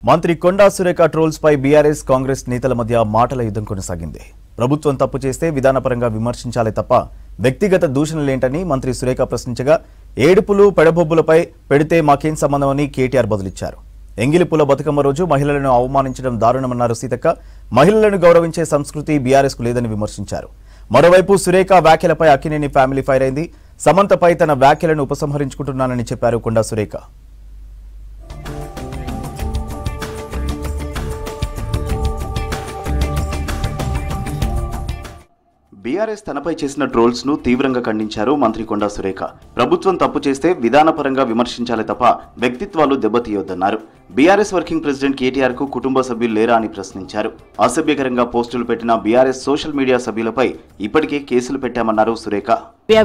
మంత్రి కొండా సురేఖ ట్రోల్స్ పై బీఆర్ఎస్ కాంగ్రెస్ నేతల మధ్య మాటల యుద్ధం కొనసాగింది. ప్రభుత్వం తప్పు చేస్తే విధానపరంగా విమర్శించాలే తప్ప వ్యక్తిగత దూషణలేంటని మంత్రి సురేఖ ప్రశ్నించగా, ఏడుపులు పెడబొబ్బులపై పెడితే మాకేం సంబంధమని కేటీఆర్ బదులిచ్చారు. ఎంగిలిపుల బతుకమ్మ రోజు మహిళలను అవమానించడం దారుణమన్నారు సీతక్క. మహిళలను గౌరవించే సంస్కృతి బీఆర్ఎస్ కు లేదని విమర్శించారు. మరోవైపు సురేఖ వ్యాఖ్యలపై అక్కినేని ఫ్యామిలీ ఫైర్ అయింది. సమంతపై తన వ్యాఖ్యలను ఉపసంహరించుకుంటున్నానని చెప్పారు కొండా సురేఖ. బీఆర్ఎస్ తనపై చేసిన ట్రోల్స్ ను తీవ్రంగా ఖండించారు మంత్రి కొండా సురేఖ. ప్రభుత్వం తప్పు చేస్తే విధానపరంగా విమర్శించాలి తప్ప వ్యక్తిత్వాలు దెబ్బతీయొద్దన్నారు. బీఆర్ఎస్ వర్కింగ్ ప్రెసిడెంట్ కేటీఆర్ కు కుటుంబ సభ్యులు లేరా అని ప్రశ్నించారు. అసభ్యకరంగా పోస్టులు పెట్టిన బీఆర్ఎస్ సోషల్ మీడియా సభ్యులపై ఇప్పటికే కేసులు పెట్టామన్నారు సురేఖ.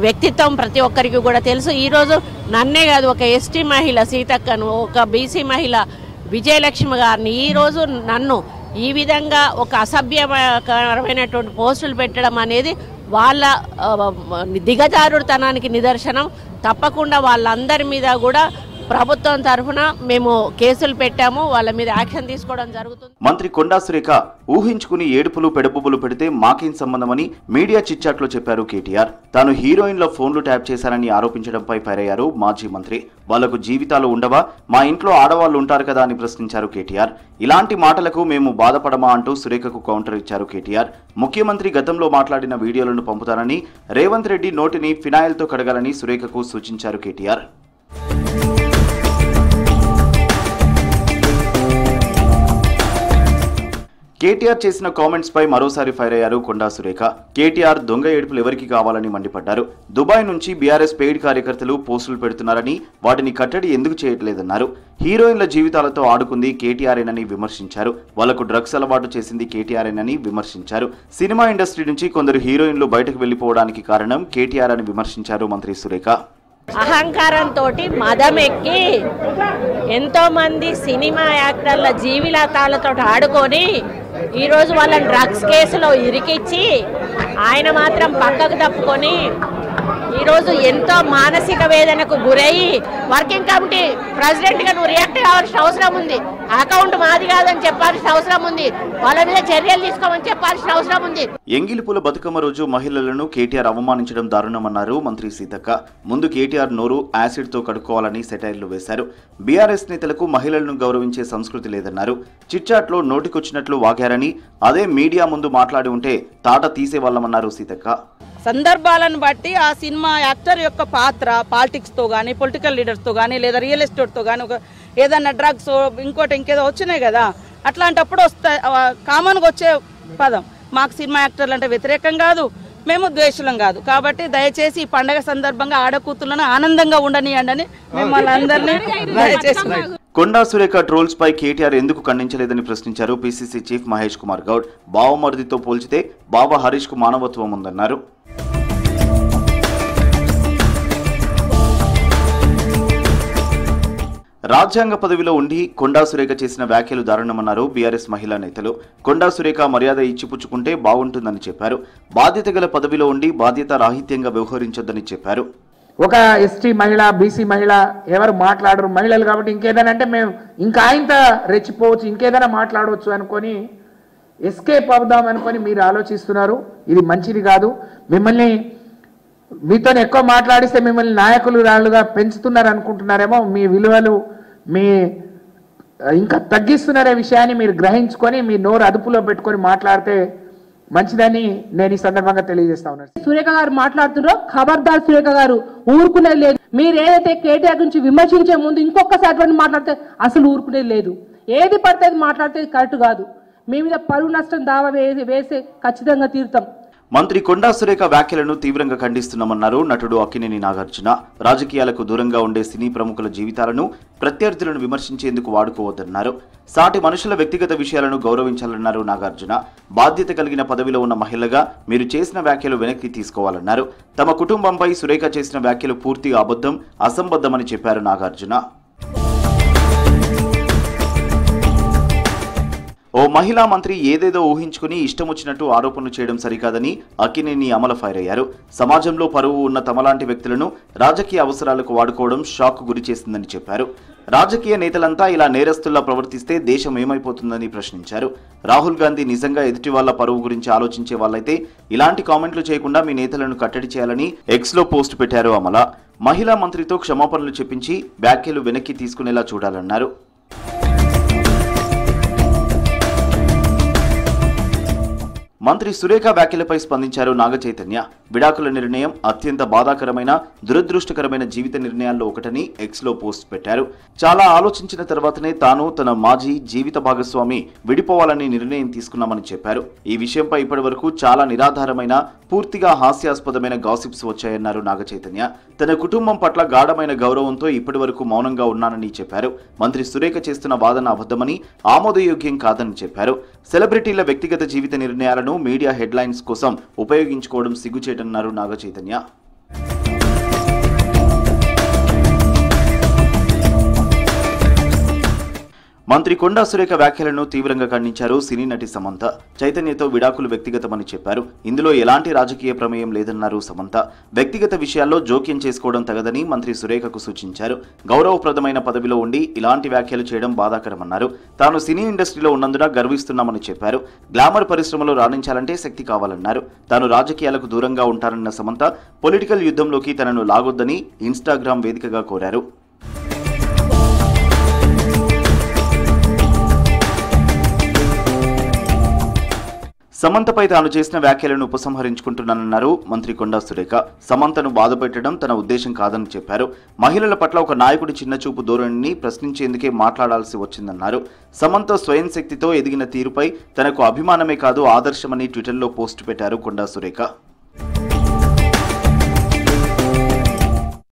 వ్యక్తిత్వం ప్రతి ఒక్కరికి కూడా తెలుసు. ఈ రోజు నన్నే కాదు, ఒక ఎస్టీ మహిళ సీతక్కను, ఒక బీసీ మహిళ విజయలక్ష్మి గారిని, ఈ రోజు నన్ను ఈ విధంగా ఒక అసభ్యకరమైనటువంటి పోస్టులు పెట్టడం అనేది వాళ్ళ దిగజారుడుతనానికి నిదర్శనం. తప్పకుండా వాళ్ళందరి మీద కూడా ప్రభుత్వం తరఫున మేము కేసులు పెట్టాము, వాళ్ళ మీద యాక్షన్ తీసుకోవడం జరుగుతుంది. మంత్రి కొండా సురేఖ ఊహించుకుని ఏడుపులు పెడబొబ్బులు పెడితే మాకేం సంబంధమని మీడియా చిట్చాట్లో చెప్పారు కేటీఆర్. తాను హీరోయిన్ల ఫోన్లు ట్యాప్ చేశానని ఆరోపించడంపై ఫైర్ అయ్యారు మాజీ మంత్రి. వాళ్లకు జీవితాలు ఉండవా, మా ఇంట్లో ఆడవాళ్లు ఉంటారు కదా అని ప్రశ్నించారు కేటీఆర్. ఇలాంటి మాటలకు మేము బాధపడమా అంటూ సురేఖకు కౌంటర్ ఇచ్చారు కేటీఆర్. ముఖ్యమంత్రి గతంలో మాట్లాడిన వీడియోలను పంపుతారని, రేవంత్ రెడ్డి నోటిని ఫినాయిల్తో కడగాలని సురేఖకు సూచించారు కేటీఆర్. కేటీఆర్ చేసిన కామెంట్స్ పై మరోసారి ఫైర్ అయ్యారు కొండా సురేఖ. కేటీఆర్ దొంగ ఏడుపులు ఎవరికి కావాలని మండిపడ్డారు. దుబాయ్ నుంచి బీఆర్ఎస్ పెయిడ్ కార్యకర్తలు పోస్టులు పెడుతున్నారని, వాటిని కట్టడి ఎందుకు చేయట్లేదన్నారు. హీరోయిన్ల జీవితాలతో ఆడుకుంది కేటీఆర్ఏనని విమర్శించారు. వాళ్లకు డ్రగ్స్ అలవాటు చేసింది కేటీఆర్ఏనని విమర్శించారు. సినిమా ఇండస్ట్రీ నుంచి కొందరు హీరోయిన్లు బయటకు వెళ్లిపోవడానికి కారణం కేటీఆర్ అని విమర్శించారు మంత్రి సురేఖ. అహంకారంతో మదమెక్కి ఎంతో మంది సినిమా యాక్టర్ల జీవితాలతో ఆడుకొని ఈరోజు వాళ్ళని డ్రగ్స్ కేసులో ఇరికిచ్చి ఆయన మాత్రం పక్కకు తప్పుకొని ఈరోజు ఎంతో మానసిక వేదనకు గురయ్యి వర్కింగ్ కమిటీ ప్రెసిడెంట్గా నువ్వు రియాక్ట్ కావాల్సిన అవసరం ఉంది. అకౌంట్ మాది కాదని చెప్పాల్సిన అవసరం ఉంది. వాళ్ళ మీద చర్యలు తీసుకోమని చెప్పాల్సిన అవసరం ఉంది. ఎంగిలిపుల బతుకమ్మ రోజు మహిళలను కేటీఆర్ అవమానించడం దారుణమన్నారు మంత్రి సీతక్క. ముందు కేటీఆర్ నోరు యాసిడ్ తో కడుక్కోవాలని సెటైర్లు వేశారు. బీఆర్ఎస్ నేతలకు మహిళలను గౌరవించే సంస్కృతి లేదన్నారు. చిట్చాట్లో నోటికొచ్చినట్లు వాగారని, అదే మీడియా ముందు మాట్లాడి ఉంటే తాట తీసేవాళ్లమన్నారు సీతక్క. సందర్భాలను బట్టి ఆ సినిమా యాక్టర్ యొక్క పాత్ర పాలిటిక్స్తో కానీ, పొలిటికల్ లీడర్స్తో కానీ, లేదా రియల్ ఎస్టేట్తో కానీ, ఒక ఏదన్నా డ్రగ్స్ ఇంకేదో వచ్చినాయి కదా, అట్లాంటప్పుడు కామన్గా వచ్చే పదం. మాకు సినిమా యాక్టర్లు అంటే వ్యతిరేకం కాదు, మేము ద్వేషులం కాదు. కాబట్టి దయచేసి ఈ పండగ సందర్భంగా ఆడకూతులను ఆనందంగా ఉండనియండి అని మిమ్మల్ని అందరినీ దయచేసి. కొండా సురేఖ ట్రోల్స్ పై కేటీఆర్ ఎందుకు ఖండించలేదని ప్రశ్నించారు పీసీసీ చీఫ్ మహేష్ కుమార్ గౌడ్. బావమరిదితో పోల్చితే బావ హరీష్ కు మానవత్వం ఉందన్నారు. రాజ్యాంగ పదవిలో ఉండి కొండా సురేఖ చేసిన వ్యాఖ్యలు దారుణమన్నారు బీఆర్ఎస్ మహిళా నేతలు. కొండా సురేఖ మర్యాద ఇచ్చిపుచ్చుకుంటే బాగుంటుందని చెప్పారు. బాధ్యత గల పదవిలో ఉండి బాధ్యత రాహిత్యంగా వ్యవహరించొద్దని చెప్పారు. ఒక ఎస్టీ మహిళ, బీసీ మహిళ ఎవరు మాట్లాడరు, మహిళలు కాబట్టి ఇంకేదైనా అంటే మేము ఇంకా ఆయనతో రెచ్చిపోవచ్చు, ఇంకేదైనా మాట్లాడవచ్చు అనుకొని ఎస్కేప్ అవుదాం అనుకొని మీరు ఆలోచిస్తున్నారు. ఇది మంచిది కాదు. మీతో ఎక్కువ మాట్లాడిస్తే మిమ్మల్ని నాయకులు రాళ్ళుగా పెంచుతున్నారు అనుకుంటున్నారేమో. మీ విలువలు ఇంకా తగ్గిస్తున్నారే విషయాన్ని మీరు గ్రహించుకొని మీ నోరు అదుపులో పెట్టుకొని మాట్లాడితే మంచిదని నేను ఈ సందర్భంగా తెలియజేస్తా ఉన్నాను. సురేఖ గారు మాట్లాడుతున్నారో ఖబర్దార్ సురేఖ గారు, ఊరుకునేది లేదు. మీరు ఏదైతే కేటీఆర్ గురించి విమర్శించే ముందు ఇంకొకసారి మాట్లాడితే అసలు ఊరుకునేది లేదు. ఏది పడితే అది మాట్లాడితే కరెక్ట్ కాదు. మీ మీద పరువు నష్టం దావా వేసి ఖచ్చితంగా తీరుతాం. మంత్రి కొండా సురేఖ వ్యాఖ్యలను తీవ్రంగా ఖండిస్తున్నామన్నారు నటుడు అక్కినేని నాగార్జున. రాజకీయాలకు దూరంగా ఉండే సినీ ప్రముఖుల జీవితాలను ప్రత్యర్థులను విమర్శించేందుకు వాడుకోవద్దన్నారు. సాటి మనుషుల వ్యక్తిగత విషయాలను గౌరవించాలన్నారు నాగార్జున. బాధ్యత కలిగిన పదవిలో ఉన్న మహిళగా మీరు చేసిన వ్యాఖ్యలు వెనక్కి తీసుకోవాలన్నారు. తమ కుటుంబంపై సురేఖ చేసిన వ్యాఖ్యలు పూర్తిగా అబద్ధం, అసంబద్ధమని చెప్పారు నాగార్జున. ఓ మహిళా మంత్రి ఏదేదో ఊహించుకుని ఇష్టం వచ్చినట్టు ఆరోపణలు చేయడం సరికాదని అక్కినేని అమల ఫైర్ అయ్యారు. సమాజంలో పరువు ఉన్న తమలాంటి వ్యక్తులను రాజకీయ అవసరాలకు వాడుకోవడం షాక్ గురి చేసిందని చెప్పారు. రాజకీయ నేతలంతా ఇలా నేరస్తుల్లా ప్రవర్తిస్తే దేశం ఏమైపోతుందని ప్రశ్నించారు. రాహుల్ గాంధీ నిజంగా ఎదుటి వాళ్ల పరువు గురించి ఆలోచించే వాళ్ళైతే ఇలాంటి కామెంట్లు చేయకుండా మీ నేతలను కట్టడి చేయాలని ఎక్స్లో పోస్ట్ పెట్టారు అమల. మహిళా మంత్రితో క్షమాపణలు చెప్పించి వ్యాఖ్యలు వెనక్కి తీసుకునేలా చూడాలన్నారు. మంత్రి సురేఖ వ్యాఖ్యలపై స్పందించారు నాగ చైతన్య. విడాకుల నిర్ణయం అత్యంత బాధాకరమైన, దురదృష్టకరమైన జీవిత నిర్ణయాల్లో ఒకటని ఎక్స్లో పోస్ట్ పెట్టారు. చాలా ఆలోచించిన తర్వాతనే తాను తన మాజీ జీవిత భాగస్వామి విడిపోవాలని నిర్ణయం తీసుకున్నామని చెప్పారు. ఈ విషయంపై ఇప్పటివరకు చాలా నిరాధారమైన, పూర్తిగా హాస్యాస్పదమైన గాసిప్స్ వచ్చాయన్నారు నాగ చైతన్య. తన కుటుంబం పట్ల గాఢమైన గౌరవంతో ఇప్పటివరకు మౌనంగా ఉన్నానని చెప్పారు. మంత్రి సురేఖ చేస్తున్న వాదన అబద్ధమని, ఆమోదయోగ్యం కాదని చెప్పారు. సెలబ్రిటీల వ్యక్తిగత జీవిత నిర్ణయాలను మీడియా హెడ్లైన్స్ కోసం ఉపయోగించుకోవడం సిగ్గుచేటన్నారు నాగ చైతన్య. మంత్రి కొండా సురేఖ వ్యాఖ్యలను తీవ్రంగా ఖండించారు సినీ నటి సమంత. చైతన్యతో విడాకులు వ్యక్తిగతమని చెప్పారు. ఇందులో ఎలాంటి రాజకీయ ప్రమేయం లేదన్నారు సమంత. వ్యక్తిగత విషయాల్లో జోక్యం చేసుకోవడం తగదని మంత్రి సురేఖకు సూచించారు. గౌరవప్రదమైన పదవిలో ఉండి ఇలాంటి వ్యాఖ్యలు చేయడం బాధాకరమన్నారు. తాను సినీ ఇండస్ట్రీలో ఉన్నందున గర్విస్తున్నామని చెప్పారు. గ్లామర్ పరిశ్రమలో రాణించాలంటే శక్తి కావాలన్నారు. తాను రాజకీయాలకు దూరంగా ఉంటానన్న సమంత పొలిటికల్ యుద్ధంలోకి తనను లాగొద్దని ఇన్స్టాగ్రామ్ వేదికగా కోరారు. సమంతపై తాను చేసిన వ్యాఖ్యలను ఉపసంహరించుకుంటున్నానన్నారు మంత్రి కొండా సురేఖ. సమంతను బాధపెట్టడం తన ఉద్దేశం కాదని చెప్పారు. మహిళల పట్ల ఒక నాయకుడి చిన్నచూపు ధోరణిని ప్రశ్నించేందుకే మాట్లాడాల్సి వచ్చిందన్నారు. సమంత స్వయం శక్తితో ఎదిగిన తీరుపై తనకు అభిమానమే కాదు ఆదర్శమని ట్విట్టర్లో పోస్ట్ పెట్టారు కొండా సురేఖ.